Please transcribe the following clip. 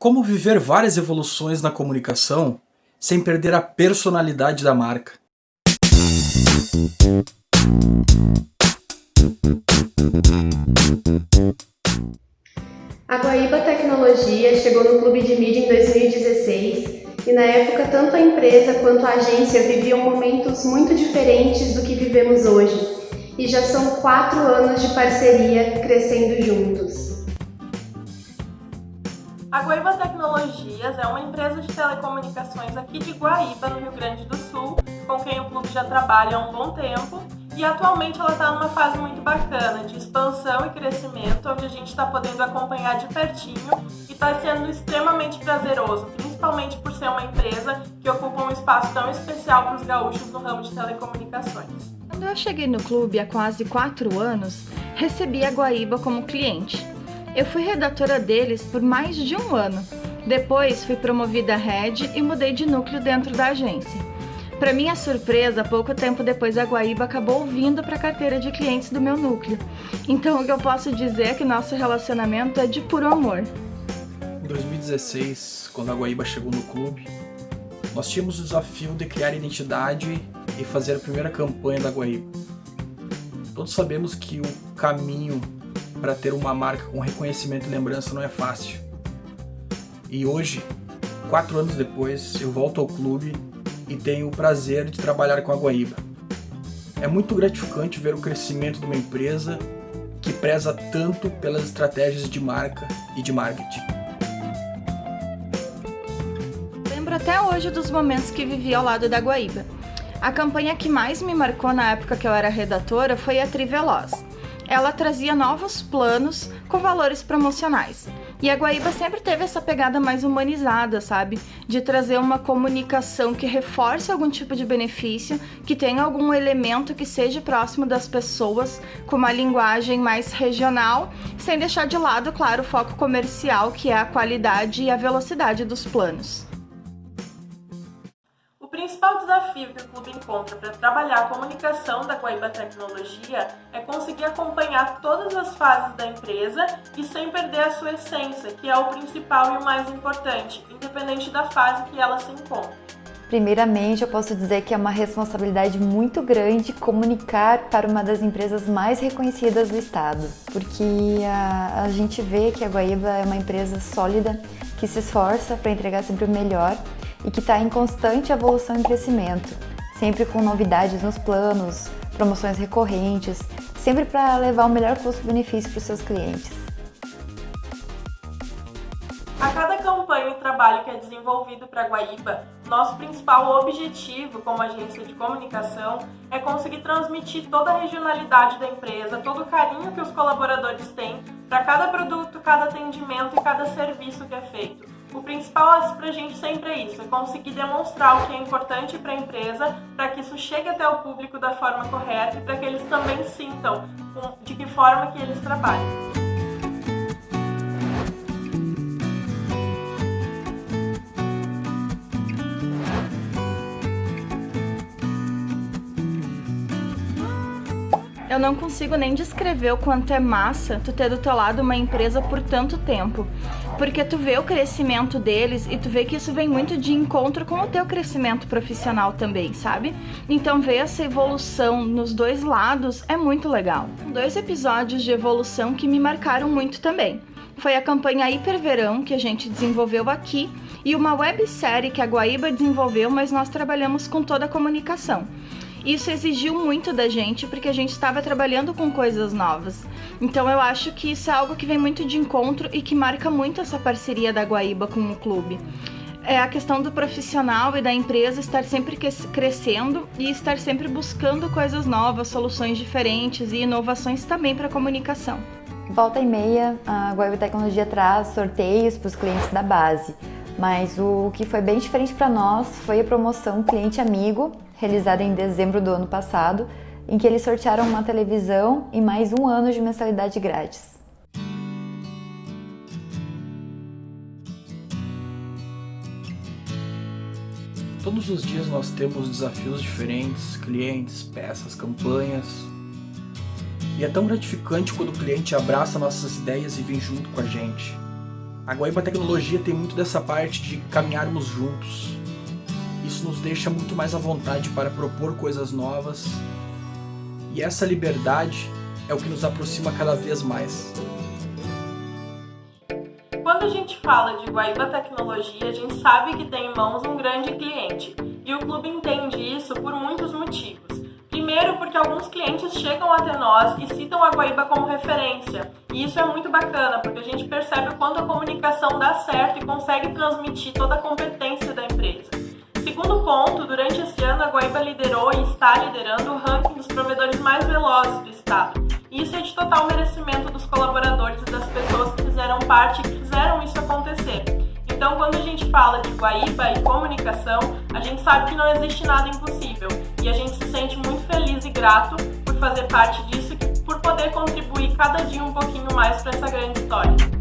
Como viver várias evoluções na comunicação sem perder a personalidade da marca? A Guaíba Tecnologia chegou no Clube de Mídia em 2016 e na época tanto a empresa quanto a agência viviam momentos muito diferentes do que vivemos hoje. E já são 4 anos de parceria crescendo juntos. A Guaíba Tecnologias é uma empresa de telecomunicações aqui de Guaíba, no Rio Grande do Sul, com quem o clube já trabalha há um bom tempo, e atualmente ela está numa fase muito bacana de expansão e crescimento, onde a gente está podendo acompanhar de pertinho e está sendo extremamente prazeroso, principalmente por ser uma empresa que ocupa um espaço tão especial para os gaúchos no ramo de telecomunicações. Quando eu cheguei no clube há quase 4 anos, recebi a Guaíba como cliente. Eu fui redatora deles por mais de 1 ano. Depois fui promovida a head e mudei de núcleo dentro da agência. Para minha surpresa, pouco tempo depois a Guaíba acabou vindo para a carteira de clientes do meu núcleo. Então o que eu posso dizer é que nosso relacionamento é de puro amor. Em 2016, quando a Guaíba chegou no clube, nós tínhamos o desafio de criar identidade e fazer a primeira campanha da Guaíba. Todos sabemos que o caminho para ter uma marca com reconhecimento e lembrança não é fácil. E hoje, 4 anos depois, eu volto ao clube e tenho o prazer de trabalhar com a Guaíba. É muito gratificante ver o crescimento de uma empresa que preza tanto pelas estratégias de marca e de marketing. Lembro até hoje dos momentos que vivi ao lado da Guaíba. A campanha que mais me marcou na época que eu era redatora foi a Triveloz. Ela trazia novos planos com valores promocionais. E a Guaíba sempre teve essa pegada mais humanizada, sabe? De trazer uma comunicação que reforce algum tipo de benefício, que tenha algum elemento que seja próximo das pessoas, com uma linguagem mais regional, sem deixar de lado, claro, o foco comercial, que é a qualidade e a velocidade dos planos. O principal desafio que o clube encontra para trabalhar a comunicação da Guaíba Tecnologia é conseguir acompanhar todas as fases da empresa e sem perder a sua essência, que é o principal e o mais importante, independente da fase que ela se encontra. Primeiramente, eu posso dizer que é uma responsabilidade muito grande comunicar para uma das empresas mais reconhecidas do estado, porque a gente vê que a Guaíba é uma empresa sólida, que se esforça para entregar sempre o melhor e que está em constante evolução e crescimento, sempre com novidades nos planos, promoções recorrentes, sempre para levar o melhor custo-benefício para os seus clientes. A cada campanha e trabalho que é desenvolvido para a Guaíba, nosso principal objetivo como agência de comunicação é conseguir transmitir toda a regionalidade da empresa, todo o carinho que os colaboradores têm para cada produto, cada atendimento e cada serviço que é feito. O principal para a gente sempre é isso, é conseguir demonstrar o que é importante para a empresa, para que isso chegue até o público da forma correta e para que eles também sintam de que forma que eles trabalham. Eu não consigo nem descrever o quanto é massa tu ter do teu lado uma empresa por tanto tempo. Porque tu vê o crescimento deles e tu vê que isso vem muito de encontro com o teu crescimento profissional também, sabe? Então ver essa evolução nos dois lados é muito legal. 2 episódios de evolução que me marcaram muito também. Foi a campanha Hiperverão, que a gente desenvolveu aqui, e uma websérie que a Guaíba desenvolveu, mas nós trabalhamos com toda a comunicação. Isso exigiu muito da gente, porque a gente estava trabalhando com coisas novas. Então eu acho que isso é algo que vem muito de encontro e que marca muito essa parceria da Guaíba com o clube. É a questão do profissional e da empresa estar sempre crescendo e estar sempre buscando coisas novas, soluções diferentes e inovações também para a comunicação. Volta e meia, a Guaíba Tecnologia traz sorteios para os clientes da base, mas o que foi bem diferente para nós foi a promoção Cliente Amigo, realizada em dezembro do ano passado, em que eles sortearam uma televisão e mais 1 ano de mensalidade grátis. Todos os dias nós temos desafios diferentes, clientes, peças, campanhas. E é tão gratificante quando o cliente abraça nossas ideias e vem junto com a gente. A Guaíba Tecnologia tem muito dessa parte de caminharmos juntos. Isso nos deixa muito mais à vontade para propor coisas novas. E essa liberdade é o que nos aproxima cada vez mais. Quando a gente fala de Guaíba Tecnologia, a gente sabe que tem em mãos um grande cliente. E o clube entende isso por muitos motivos. Primeiro, porque alguns clientes chegam até nós e citam a Guaíba como referência. E isso é muito bacana, porque a gente percebe o quanto a comunicação dá certo e consegue transmitir toda a competência da empresa. Segundo ponto, durante esse ano a Guaíba liderou e está liderando o ranking dos provedores mais velozes do estado. E isso é de total merecimento dos colaboradores e das pessoas que fizeram parte e que fizeram isso acontecer. Então, quando a gente fala de Guaíba e comunicação, a gente sabe que não existe nada impossível. E a gente se sente muito feliz e grato por fazer parte disso e por poder contribuir cada dia um pouquinho mais para essa grande história.